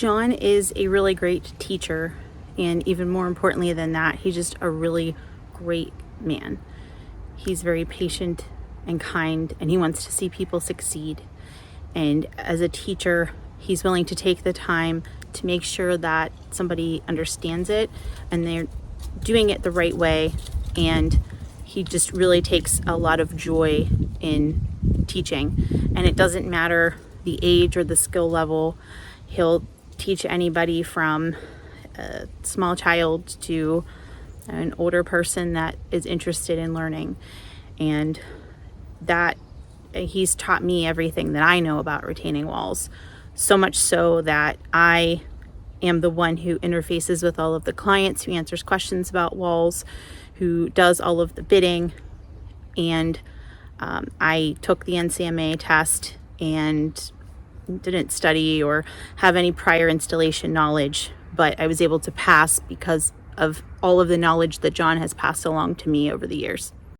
John is a really great teacher, and even more importantly than that, he's just a really great man. He's very patient and kind, and he wants to see people succeed. And as a teacher, he's willing to take the time to make sure that somebody understands it and they're doing it the right way. And he just really takes a lot of joy in teaching. And it doesn't matter the age or the skill level. He'll teach anybody from a small child to an older person that is interested in learning. And that he's taught me everything that I know about retaining walls, so much so that I am the one who interfaces with all of the clients, who answers questions about walls, who does all of the bidding. And I took the NCMA test and didn't study or have any prior installation knowledge, but I was able to pass because of all of the knowledge that John has passed along to me over the years.